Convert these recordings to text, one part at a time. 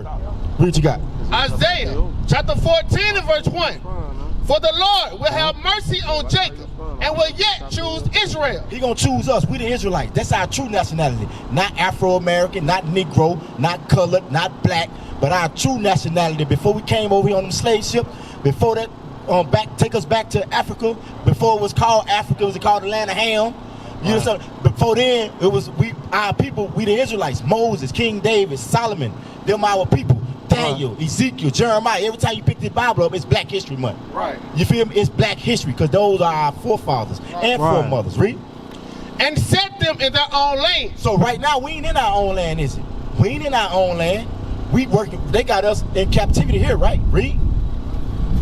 first. Read what you got. Isaiah chapter 14 and verse 1. For the Lord will have mercy on Jacob and will yet choose Israel. He gonna choose us. We the Israelites. That's our true nationality. Not Afro-American, not Negro, not colored, not black, but our true nationality. Before we came over here on the slave ship, before that, take us back to Africa. Before it was called Africa, it was called the land of Ham. You know, before then, it was our people, we the Israelites. Moses, King David, Solomon, them our people. Daniel, Ezekiel, Jeremiah. Every time you pick the Bible up, it's Black History Month. Right. You feel me? It's Black history because those are our forefathers and foremothers. Read. And set them in their own land. So right now, we ain't in our own land, is it? We ain't in our own land. We working. They got us in captivity here, right? Read.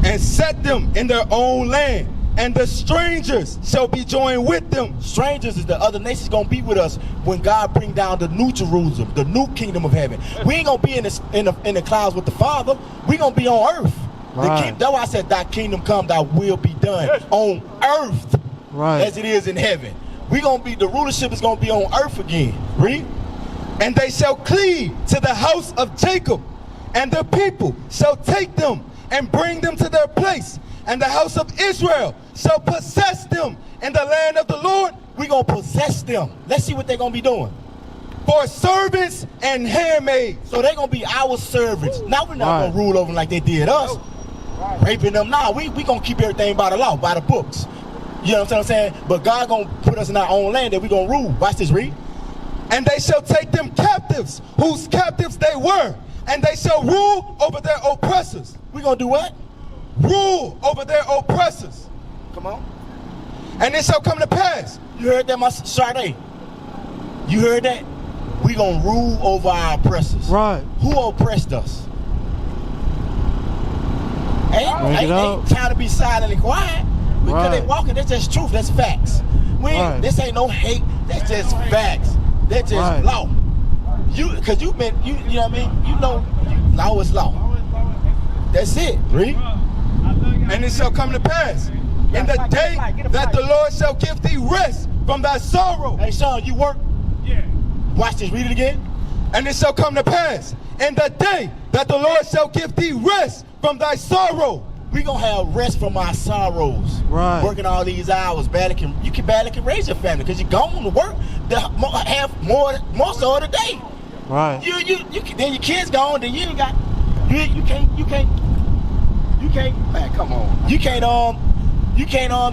And set them in their own land, and the strangers shall be joined with them. Strangers is the other nations gonna be with us when God bring down the new Jerusalem, the new kingdom of heaven. We ain't gonna be in the clouds with the Father. We gonna be on earth. That's why I said, "Thy kingdom come, thy will be done on earth, as it is in heaven." We gonna be, the rulership is gonna be on earth again. Read. And they shall cleave to the house of Jacob, and the people shall take them and bring them to their place. And the house of Israel shall possess them in the land of the Lord. We gonna possess them. Let's see what they're gonna be doing. For servants and handmaids. So they're gonna be our servants. Now we're not gonna rule over them like they did us. Raping them. Nah, we gonna keep everything by the law, by the books. You know what I'm saying? But God gonna put us in our own land that we gonna rule. Watch this, read. And they shall take them captives, whose captives they were, and they shall rule over their oppressors. We gonna do what? Rule over their oppressors. Come on. And it shall come to pass. You heard that, my Sade? You heard that? We gonna rule over our oppressors. Right. Who oppressed us? Ain't time to be silent and quiet. Because they walking, that's just truth, that's facts. This ain't no hate, that's just facts. That's just law. Cause you know what I mean? You know, law is law. That's it. Read. And it shall come to pass in the day that the Lord shall give thee rest from thy sorrow. Hey, Sean, you work? Yeah. Watch this. Read it again. And it shall come to pass in the day that the Lord shall give thee rest from thy sorrow. We gonna have rest from our sorrows. Right. Working all these hours, you can barely raise your family because you're going to work have more so of the day. Right. Then your kids gone. Then you ain't got. You can't. Man, come on. You can't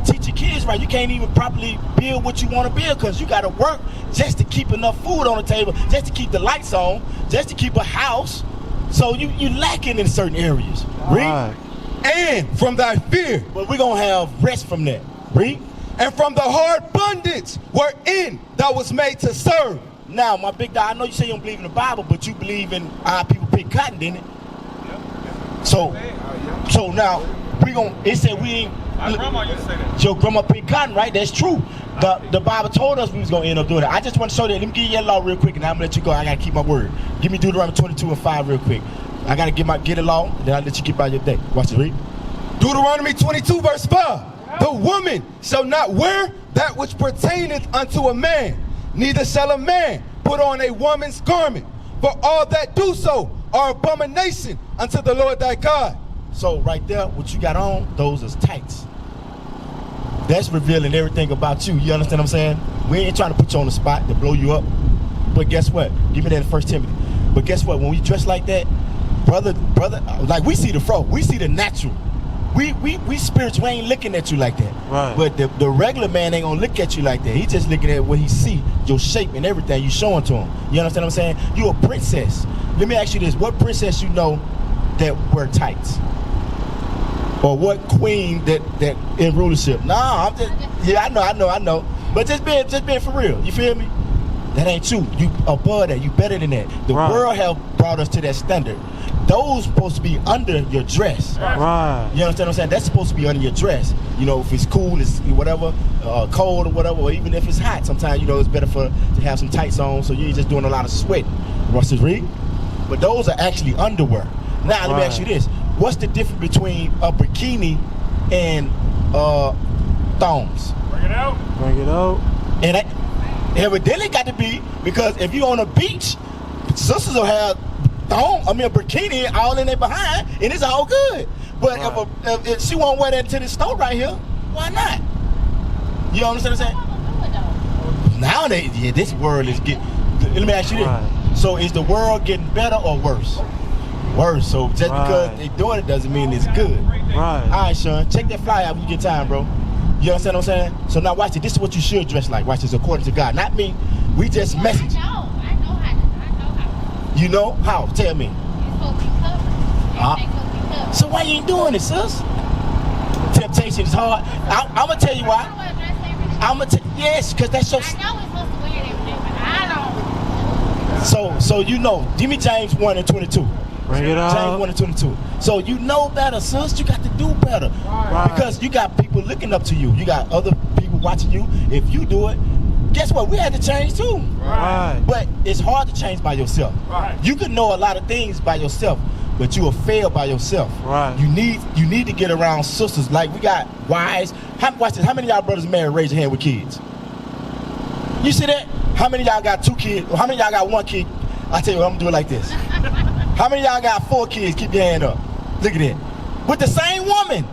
teach your kids right. You can't even properly build what you want to build because you got to work just to keep enough food on the table, just to keep the lights on, just to keep a house. So you lacking in certain areas. Read. And from thy fear. But we're going to have rest from that. Read. And from the hard bondage wherein thou was made to serve. Now, my big dog, I know you say you don't believe in the Bible, but you believe in our people pick cotton, didn't it? So now, it said we ain't. My grandma used to say that. Your grandma picked cotton, right? That's true. The Bible told us we was going to end up doing it. I just want to show that. Let me give you that law real quick, and I'm going to let you go. I got to keep my word. Give me Deuteronomy 22:5 real quick. I got to get the law, then I'll let you get by your day. Watch it, read. Deuteronomy 22 verse 5. The woman shall not wear that which pertaineth unto a man, neither shall a man put on a woman's garment. For all that do so are abomination unto the Lord thy God. So right there, what you got on, those is tights. That's revealing everything about you. You understand what I'm saying? We ain't trying to put you on the spot to blow you up. But guess what? Give me that in 1 Timothy. But guess what? When we dress like that, brother, like we see the fro, we see the natural. We spiritual, we ain't looking at you like that. Right. But the regular man ain't gonna look at you like that. He just looking at what he see, your shape and everything you showing to him. You understand what I'm saying? You a princess. Let me ask you this: what princess you know that wear tights? Or what queen that in rulership? Nah, I'm just I know. But just being for real. You feel me? That ain't you. You above that. You better than that. The world have brought us to that standard. Those supposed to be under your dress. Right. You understand what I'm saying? That's supposed to be under your dress. You know, if it's cool, it's whatever, cold or whatever, or even if it's hot, sometimes, you know, it's better to have some tights on so you ain't just doing a lot of sweating. Watch this, read. But those are actually underwear. Now, let me ask you this. What's the difference between a bikini and thongs? Bring it out. Bring it out. And it evidently got to be, because if you're on a beach, sisters will have thong, I mean a bikini all in their behind, and it's all good. But if she won't wear that to the store right here, why not? You understand what I'm saying? Nowadays, yeah, this world is getting. Let me ask you this: so is the world getting better or worse? Worse. So just because they doing it doesn't mean it's good. Right. All right, Sean, check that flyer out when you get time, bro. You understand what I'm saying? So now watch it. This is what you should dress like. Watch this, according to God, not me. We just message. I know how. You know how? Tell me. You're supposed to be covered. Everything's supposed to be covered. So why you ain't doing it, sis? Temptation is hard. I'm gonna tell you why. I'm gonna tell yes, because that's your. I know we're supposed to wear everything, but I don't. So you know. Give me James 1:22. Bring it up. James 1:22. So you know better, sis. You got to do better. Because you got people looking up to you. You got other people watching you. If you do it, guess what? We had to change too. Right. But it's hard to change by yourself. You can know a lot of things by yourself, but you will fail by yourself. Right. You need to get around sisters. Like we got wives. Watch this. How many of y'all brothers married? Raise your hand with kids. You see that? How many of y'all got 2 kids? How many of y'all got 1 kid? I tell you what, I'm gonna do it like this. How many of y'all got 4 kids? Keep your hand up. Look at that. With the same woman.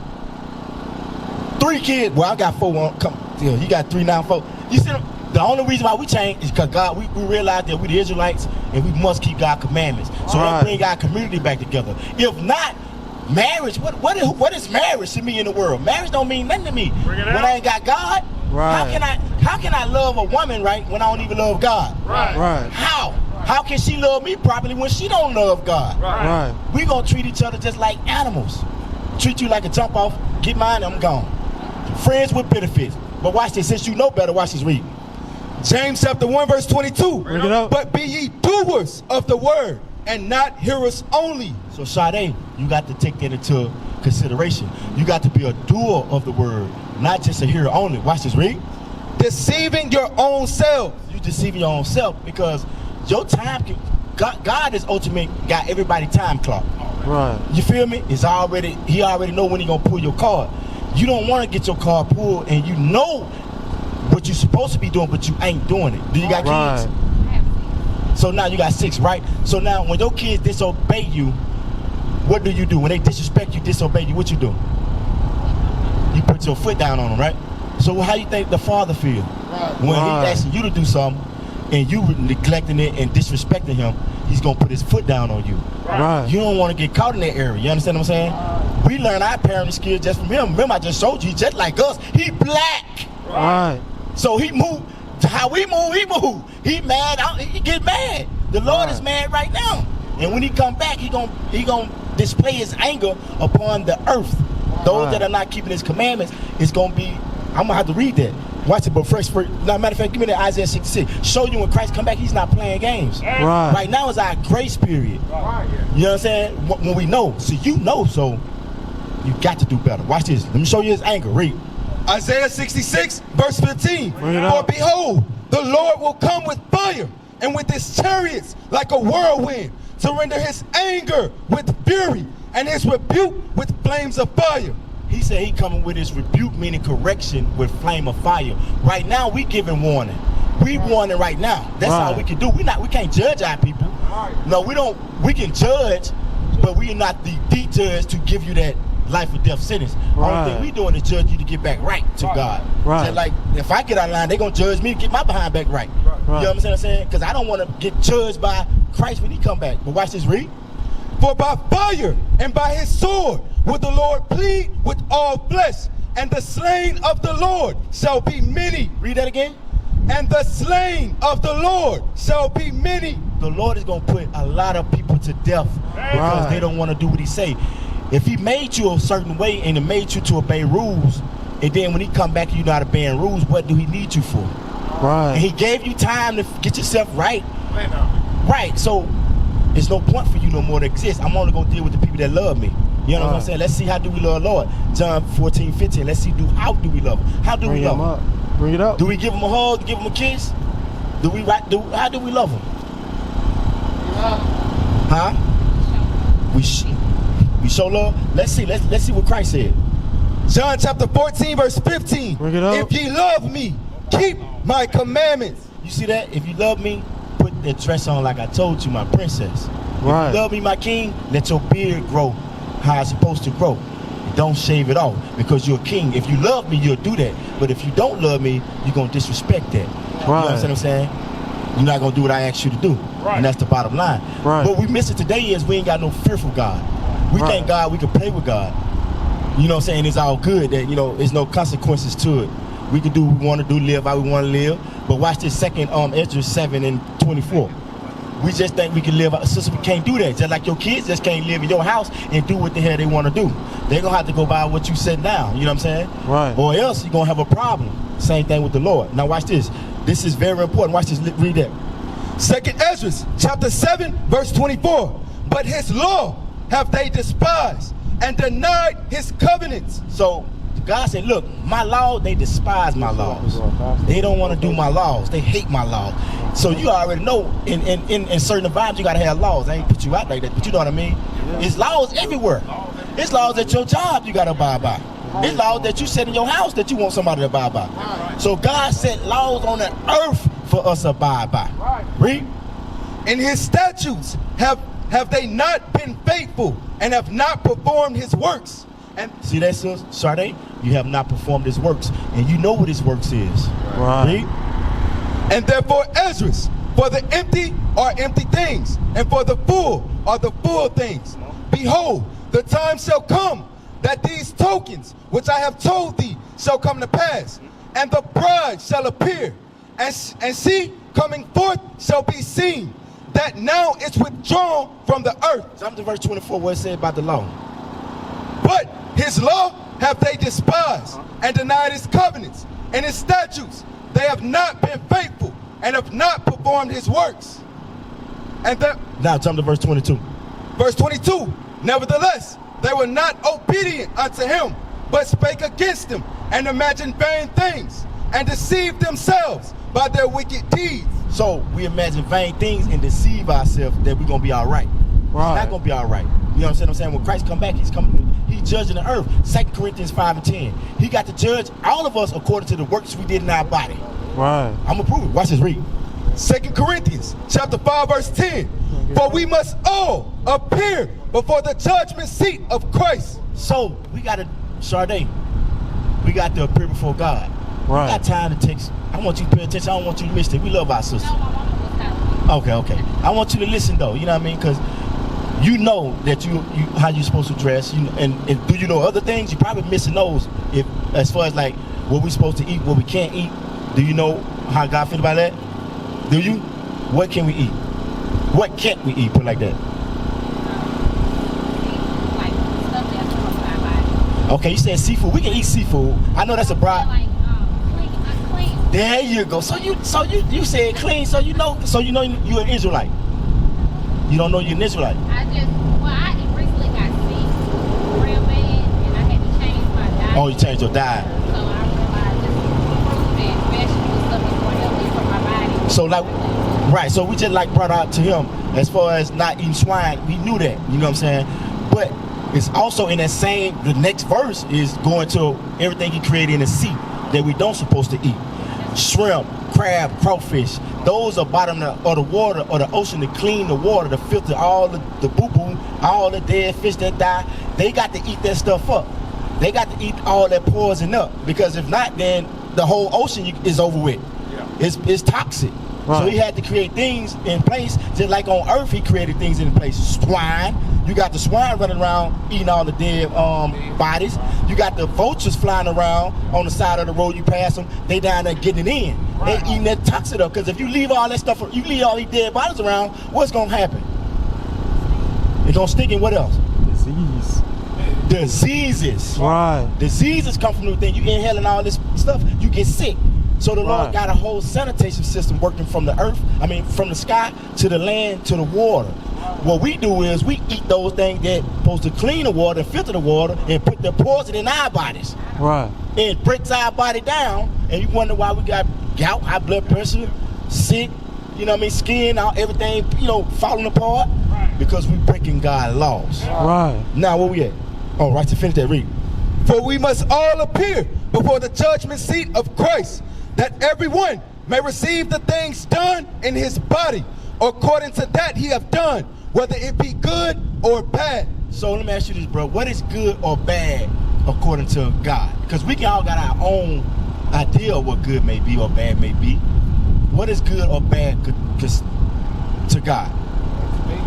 3 kids. Well, I got 4. Come, you got 3 now, 4. You see, the only reason why we changed is because God. We realized that we the Israelites and we must keep God's commandments. So that bring our community back together. If not, marriage. What is marriage to me in the world? Marriage don't mean nothing to me when I ain't got God. Right. How can I love a woman right when I don't even love God? Right. How can she love me properly when she don't love God? Right. We gonna treat each other just like animals. Treat you like a jump off, get mine, I'm gone. Friends with benefits. But watch this, since you know better, watch this read. James chapter 1:22. Bring it up. But be ye doers of the word, and not hearers only. So Sade, you got to take that into consideration. You got to be a doer of the word, not just a hearer only. Watch this, read. Deceiving your own self. You deceiving your own self because your time can. God is ultimate. Got everybody time clock. Right. You feel me? He already know when he gonna pull your card. You don't want to get your card pulled, and you know what you're supposed to be doing, but you ain't doing it. Do you got kids? So now you got 6, right? So now when your kids disobey you, what do you do? When they disrespect you, disobey you, what you do? You put your foot down on them, right? So how you think the father feel when he asking you to do something and you neglecting it and disrespecting him? He's gonna put his foot down on you. Right. You don't want to get caught in that area. You understand what I'm saying? We learn our parenting skills just from him. Remember, I just showed you, he's just like us. He black. Right. So he moved. How we move, he move. He mad. He get mad. The Lord is mad right now. And when he come back, he gonna display his anger upon the earth. Those that are not keeping his commandments, it's gonna be. I'm gonna have to read that. Watch it, but fresh. Now, matter of fact, give me that Isaiah 66. Show you when Christ come back, he's not playing games. Right. Right now is our grace period. You know what I'm saying? When we know, so you know, so you got to do better. Watch this. Let me show you his anger. Read. Isaiah 66, verse 15. For behold, the Lord will come with fire and with his chariots like a whirlwind, to render his anger with fury and his rebuke with flames of fire. He said he coming with his rebuke, meaning correction, with flame of fire. Right now, we giving warning. We warning right now. That's all we can do. We can't judge our people. No, we don't. We can judge, but we are not the judge to give you that life or death sentence. Only thing we doing is judge you to get back right to God. So like, if I get out of line, they gonna judge me to get my behind back right. You know what I'm saying? Because I don't want to get judged by Christ when he come back. But watch this, read. For by fire and by his sword will the Lord plead with all flesh, and the slain of the Lord shall be many. Read that again. And the slain of the Lord shall be many. The Lord is gonna put a lot of people to death because they don't want to do what he say. If he made you a certain way and he made you to obey rules, and then when he come back and you're not obeying rules, what do he need you for? And he gave you time to get yourself right. Right, so there's no point for you no more to exist. I'm only gonna deal with the people that love me. You know what I'm saying? Let's see, how do we love the Lord? John 14:15. Let's see, how do we love him? How do we love him? Bring it up. Do we give him a hug? Give him a kiss? How do we love him? Huh? We show love. Let's see what Christ said. John chapter 14, verse 15. Bring it up. If ye love me, keep my commandments. You see that? If you love me, put that dress on like I told you, my princess. Right. If you love me, my king, let your beard grow how it's supposed to grow. Don't shave it off because you're a king. If you love me, you'll do that. But if you don't love me, you're going to disrespect that. You Right. understand what I'm saying? You're not going to do what I asked you to do. Right. And that's the bottom line. Right. What we miss it today is we ain't got no fear for God. We Right. thank God we can play with God. You know what I'm saying? It's all good that, there's no consequences to it. We can do what we want to do, live how we want to live. But watch this second Ezra 7:24. We just think we can live, sister, we can't do that. Just like your kids just can't live in your house and do what the hell they want to do. They're going to have to go by what you set down, you know what I'm saying? Right. Or else you're going to have a problem. Same thing with the Lord. Now watch this. This is very important. Watch this, read that. 2nd Ezra, chapter 7, verse 24. But his law have they despised and denied his covenants. So God said, look, my law, they despise my laws. They don't want to do my laws. They hate my laws. So you already know in certain environments you got to have laws. I ain't put you out like that, but you know what I mean? It's laws everywhere. It's laws at your job you got to abide by. It's laws that you set in your house that you want somebody to abide by. So God set laws on the earth for us to abide by. Read. In his statutes have they not been faithful and have not performed his works. And See that, sis? Sade? You have not performed his works, and you know what his works is. Right. Read. And therefore Ezra, for the empty are empty things, and for the full are the full things. Behold, the time shall come that these tokens which I have told thee shall come to pass, and the bride shall appear, and she coming forth shall be seen, that now it's withdrawn from the earth. Jump to verse 24 where it said about the law. But his law have they despised and denied his covenants, and his statutes they have not been faithful and have not performed his works. And that, Now jump to verse 22. verse 22, nevertheless, they were not obedient unto him, but spake against him, and imagined vain things, and deceived themselves by their wicked deeds. So we imagine vain things and deceive ourselves that we're going to be all right. Right. It's not going to be all right. You know what I'm saying? When Christ come back, he's judging the earth. 2 Corinthians 5:10. He got to judge all of us according to the works we did in our body. Right. I'm going to prove it. Watch this, read. 2 Corinthians chapter 5 verse 10. For we must all appear before the judgment seat of Christ. So we got to, Sade, we got to appear before God. Right. We got time to text. I want you to pay attention. I don't want you to miss it. We love our sister. No, my mama was telling me. Okay. I want you to listen though. You know what I mean? Because you know that you how you're supposed to dress. And do you know other things? You're probably missing those. If as far as like what we're supposed to eat, what we can't eat. Do you know how God feel about that? Do you? What can we eat? What can't we eat? Put it like that. Like stuff that's from my body. Okay, you said seafood. We can eat seafood. I know that's a broad. Like clean. There you go. So you said clean. So you know you're an Israelite. You don't know you're an Israelite. I recently got sick real bad, and I had to change my diet. Oh, you changed your diet. So I realized just fruit and vegetable stuff is more healthy for my body. So like, right. So we just like brought out to him as far as not eating swine. We knew that. You know what I'm saying? But it's also in that same. The next verse is going to everything he created in the sea that we don't supposed to eat. Shrimp, crab, crawfish. Those are bottom of the water or the ocean to clean the water, to filter all the boo-boo, all the dead fish that die. They got to eat that stuff up. They got to eat all that poison up, because if not, then the whole ocean is over with. Yeah. It's toxic. Right. So he had to create things in place, just like on earth he created things in place. Swine, you got the swine running around eating all the dead bodies. You got the vultures flying around on the side of the road. You pass them, they down there getting it in. They eating that toxic up, because if you leave all that stuff, you leave all these dead bodies around, what's gonna happen? It's gonna stink. And what else? Diseases. Right. Diseases come from the thing. You inhaling all this stuff, you get sick. So the Lord got a whole sanitation system working from the earth, from the sky to the land to the water. What we do is we eat those things that supposed to clean the water, filter the water, and put the poison in our bodies. Right. It breaks our body down, and you wonder why we got gout, high blood pressure, sick, skin, everything, falling apart. Because we breaking God's laws. Right. Now where we at? Oh, right, to finish that, read. For we must all appear before the judgment seat of Christ, that everyone may receive the things done in his body, according to that he have done, whether it be good or bad. So let me ask you this, bro. What is good or bad according to God? Because we all got our own idea of what good may be or bad may be. What is good or bad to God? Doing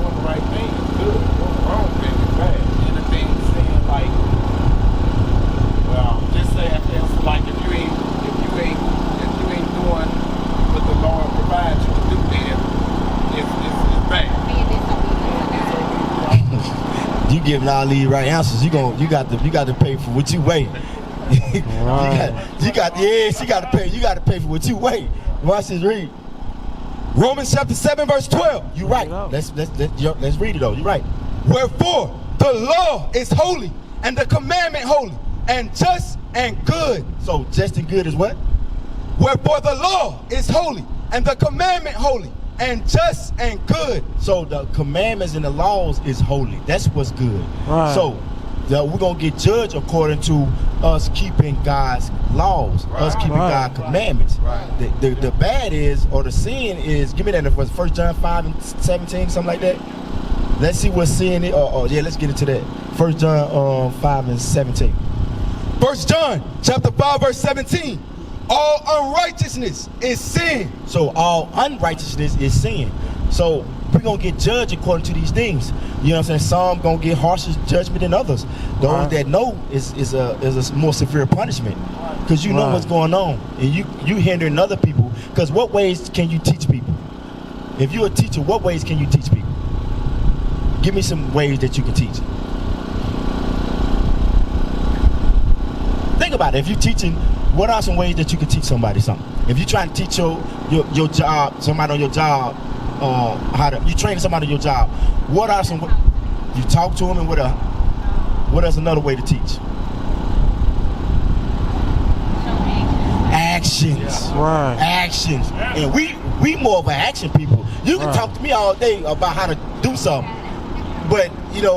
the right thing is good. Doing the wrong thing is bad. Anything saying like, well, just say like if you ain't doing what the Lord provides you to do, then it's bad. Being disobedient to God. You giving all these right answers. You got to pay for what you weigh. You got to pay. You got to pay for what you weigh. Watch this, read. Romans chapter 7 verse 12. You right. Let's read it though. You right. Wherefore the law is holy, and the commandment holy, and just and good. So just and good is what? Wherefore the law is holy, and the commandment holy, and just and good. So the commandments and the laws is holy. That's what's good. Right. So we're going to get judged according to us keeping God's laws, us keeping God's commandments. Right. The bad is, or the sin is, give me that in 1 John 5 and 17, something like that. Let's see what sin is. Let's get into that. 1 John 5 and 17. 1 John chapter 5 verse 17. All unrighteousness is sin. So all unrighteousness is sin. So we're going to get judged according to these things. You know what I'm saying? Some going to get harsher judgment than others. Those that know is a more severe punishment. Because you know what's going on. And you hindering other people. Because what ways can you teach people? If you're a teacher, what ways can you teach people? Give me some ways that you can teach. Think about it. If you're teaching, what are some ways that you can teach somebody something? If you're trying to teach your job, somebody on your job, you train somebody on your job, what are some, you talk to them, and what is another way to teach? Actions. Right. Actions. And we more of an action people. You can talk to me all day about how to do something. But,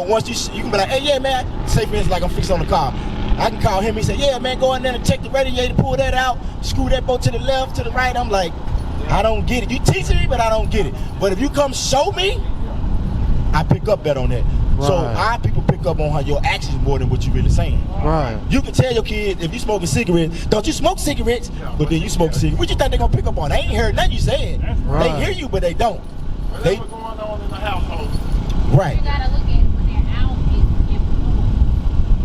once you can be like, hey, yeah, man, say for instance, like I'm fixing on the car. I can call him and say, yeah, man, go in there and check the radiator, pull that out, screw that bolt to the left, to the right. I'm like, I don't get it. You teaching me, but I don't get it. But if you come show me, I pick up better on that. Right. So our people pick up on your actions more than what you're really saying. Right. You can tell your kids, if you smoking cigarettes, don't you smoke cigarettes? But then you smoke cigarettes. What you think they're going to pick up on? They ain't heard nothing you said. Right. They hear you, but they don't. Whatever going on in the household. Right. You gotta look at when they're out is influence.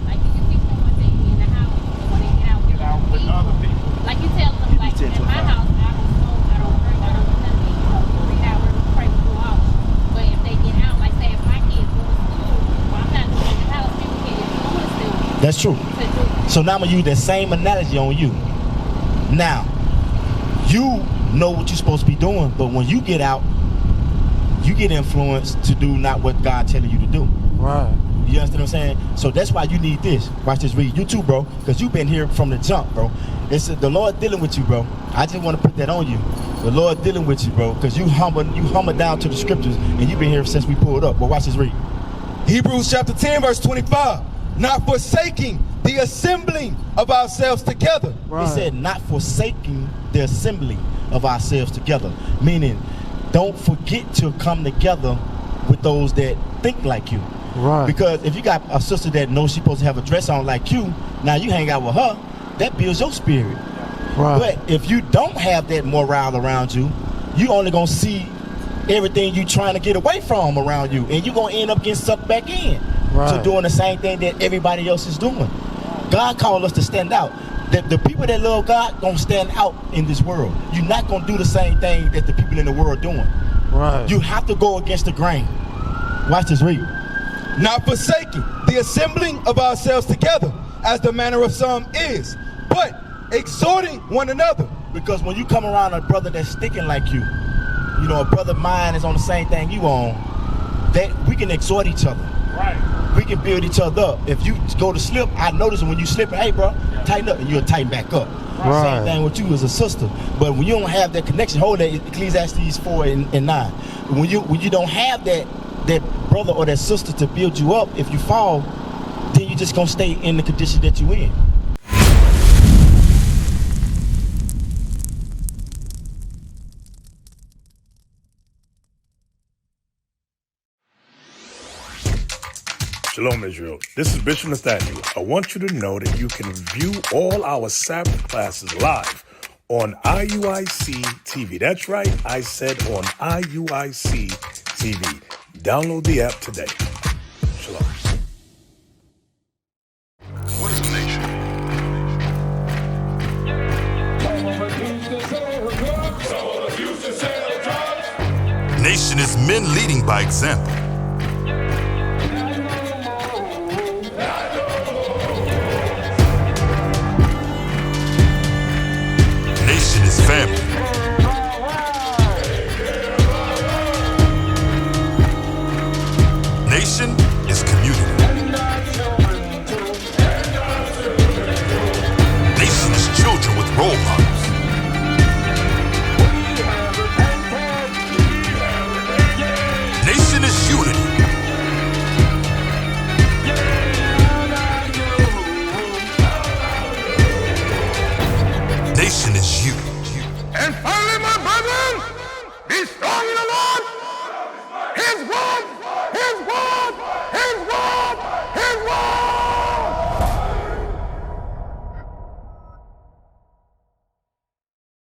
Like you can teach them one thing in the house, but when they get out With other people. like you tell them, like in my house, I don't smoke, I don't drink, I don't do nothing. Read out where we pray we go out. But if they get out, like say if my kids go to school, well, I'm not doing it in the house, people can't go to school. That's true. So now I'm going to use that same analogy on you. Now, you know what you're supposed to be doing, but when you get out, you get influenced to do not what God telling you to do. Right. You understand what I'm saying? So that's why you need this. Watch this, read. You too, bro, because you've been here from the jump, bro. It's the Lord dealing with you, bro. I just want to put that on you. The Lord dealing with you, bro, because you humble down to the scriptures, and you've been here since we pulled up. But watch this, read. Hebrews chapter 10 verse 25. Not forsaking the assembling of ourselves together. Right. He said, not forsaking the assembly of ourselves together. Meaning, don't forget to come together with those that think like you. Right. Because if you got a sister that knows she's supposed to have a dress on like you, now you hang out with her, that builds your spirit. Right. But if you don't have that morale around you, you only gonna see everything you trying to get away from around you, and you're gonna end up getting sucked back in to doing the same thing that everybody else is doing. God called us to stand out. The people that love God gonna stand out in this world. You're not gonna do the same thing that the people in the world are doing. Right. You have to go against the grain. Watch this, read. Not forsaking the assembling of ourselves together, as the manner of some is, but exhorting one another. Because when you come around a brother that's sticking like you, a brother of mine is on the same thing you on, that we can exhort each other. Right. We can build each other up. If you go to slip, I notice when you slipping, hey bro, tighten up, and you'll tighten back up. Right. Same thing with you as a sister. But when you don't have that connection, hold that Ecclesiastes 4 and 9. When you don't have that brother or that sister to build you up, if you fall, then you're just gonna stay in the condition that you in. Shalom, Israel. This is Bishop Nathaniel. I want you to know that you can view all our Sabbath classes live on IUIC TV. That's right, I said on IUIC TV. Download the app today. Shalom. What is a nation? Nation is men leading by example. Nation is family. Nation is community. Nation is children with role models. Nation is unity. Nation is you. And finally, my brethren, be strong in the Lord. His word